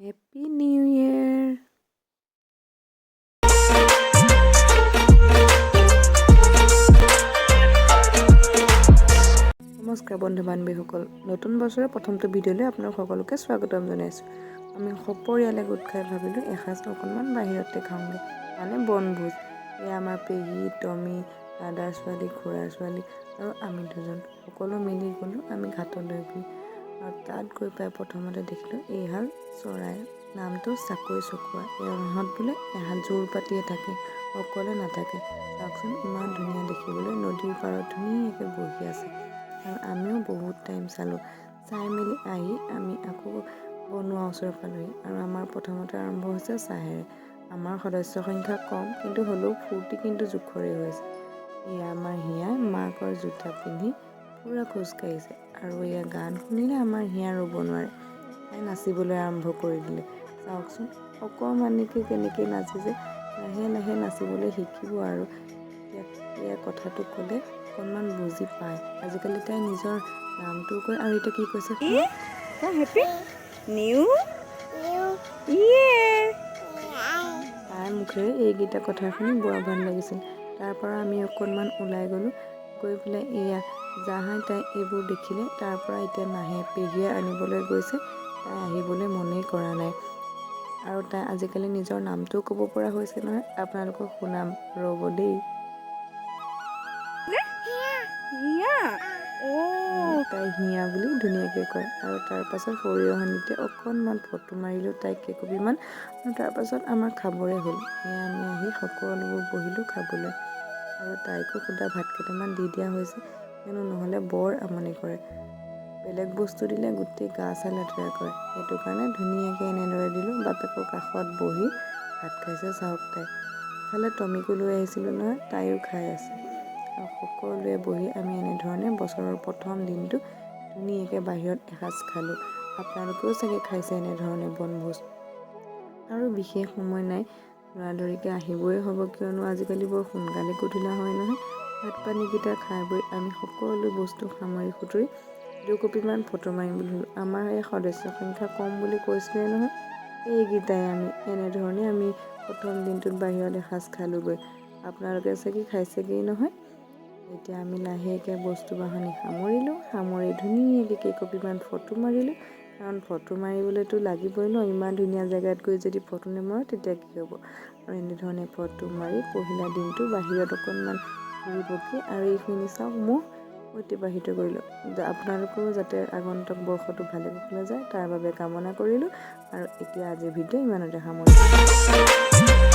Happy new ইয়াৰ। নমস্কাৰ বন্ধু বান্ধৱীসকল, নতুন বছৰৰ প্ৰথমটো ভিডিঅ'লৈ আপোনালোক সকলোকে স্বাগতম জনাইছোঁ। আমি সপৰিয়ালে গোট খাই ভাবিলোঁ এসাঁজ অকণমান বাহিৰতে খাওঁগৈ, মানে বনভোজ। এয়া আমাৰ পেহী, টমি, দাদাৰ ছোৱালী, খুৰাৰ ছোৱালী আৰু আমি দুজন সকলো মিলি গ'লোঁ আমি ঘাটলৈ বুলি। আৰু তাত গৈ পাই প্ৰথমতে দেখিলোঁ এইহাল চৰাই, নামটো চাকৈ চকুৱা। এহাত বোলে এহাত জোৰ পাতিয়ে থাকে, অকলে নাথাকে। চাওকচোন ইমান ধুনীয়া দেখিবলৈ, নদীৰ পাৰত ধুনীয়াকৈ বহি আছে। আৰু আমিও বহুত টাইম চালোঁ, চাই মেলি আহি আমি আকৌ বনোৱা ওচৰ পালোঁহি। আৰু আমাৰ প্ৰথমতে আৰম্ভ হৈছে চাহেৰে। আমাৰ সদস্য সংখ্যা কম, কিন্তু হ'লেও ফূৰ্তি কিন্তু জোখৰে হৈছে। এয়া আমাৰ হিয়াই মাকৰ জোতা পিন্ধি পূৰা খোজকাঢ়িছে, আৰু এয়া গান শুনিলে আমাৰ হিয়া ৰ'ব নোৱাৰে, তাই নাচিবলৈ আৰম্ভ কৰি দিলে। চাওকচোন অকণমানিকৈ কেনেকৈ নাচিছে, লাহে লাহে নাচিবলৈ শিকিব। আৰু এয়া কথাটো ক'লে অকণমান বুজি পায়। আজিকালি তাই নিজৰ নামটো কয়। আৰু এতিয়া কি কৈছে, হেপী নিউ ইয়েৰ। তাইৰ মুখেৰে এইকেইটা কথা শুনি বৰ ভাল লাগিছিল। তাৰ পৰা আমি অকণমান ওলাই গ'লোঁ, গৈ পেলাই এয়া যাহাই তাই এইবোৰ দেখিলে তাৰ পৰা এতিয়া নাহে। পেহীয়ে আনিবলৈ গৈছে, তাই আহিবলৈ মনেই কৰা নাই। আৰু তাই আজিকালি নিজৰ নামটোও ক'ব পৰা হৈছে নহয়, আপোনালোকক শুনাম ৰ'ব দেই। তাই হিয়া বুলি ধুনীয়াকৈ কয়। আৰু তাৰপাছত সৰিয়হনিতে অকণমান ফটো মাৰিলোঁ তাইক কেইকপিমান, আৰু তাৰপাছত আমাৰ খাবৰে হ'ল। সেয়া আমি আহি সকলোবোৰ বহিলোঁ খাবলৈ। আৰু তাইকো সুদা ভাত কেইটামান দি দিয়া হৈছে, কিয়নো নহ'লে বৰ আমনি কৰে। বেলেগ বস্তু দিলে গোটেই গা চা লেতেৰা কৰে, সেইটো কাৰণে ধুনীয়াকৈ এনেদৰে দিলোঁ। বাপেকৰ কাষত বহি ভাত খাইছে, চাওক তাই। ইফালে টমিকো লৈ আহিছিলোঁ নহয়, তাইও খাই আছে। আৰু সকলোৱে বহি আমি এনেধৰণে বছৰৰ প্ৰথম দিনটো ধুনীয়াকৈ বাহিৰত এসাঁজ খালোঁ। আপোনালোকেও চাগে খাইছে এনেধৰণে বনভোজ। আৰু বিশেষ সময় নাই, দৌৰাদৌৰিকৈ আহিবই হ'ব, কিয়নো আজিকালি বৰ সোনকালে গধূলা হয় নহয়। ভাত পানীকেইটা খাই বৈ আমি সকলো বস্তু সামৰি সুতৰি দুকপিমান ফটো মাৰিম বুলি ভাবিলোঁ। আমাৰ এই সদস্য সংখ্যা কম বুলি কৈছিলে নহয়, এইকেইটাই আমি এনেধৰণে আমি প্ৰথম দিনটোত বাহিৰত এসাঁজ খালোঁগৈ। আপোনালোকে চাগে খাইছেগৈ নহয়। এতিয়া আমি লাহেকৈ বস্তু বাহানি সামৰিলোঁ, সামৰি ধুনীয়াকৈ কেইকপিমান ফটো মাৰিলোঁ। কাৰণ ফটো মাৰিবলৈতো লাগিবই ন, ইমান ধুনীয়া জেগাত গৈ যদি ফটো নামাৰোঁ তেতিয়া কি হ'ব। আৰু এনেধৰণে ফটো মাৰি পহিলা দিনটো বাহিৰত অকণমান ঘূৰি পকি আৰু এইখিনি চাওক মোক অতিবাহিত কৰিলোঁ। আপোনালোকৰো যাতে আগন্তুক বৰ্ষটো ভালে কুশলে যায় তাৰ বাবে কামনা কৰিলোঁ। আৰু এতিয়া আজিৰ ভিডিঅ' ইমানতে সামৰিছোঁ।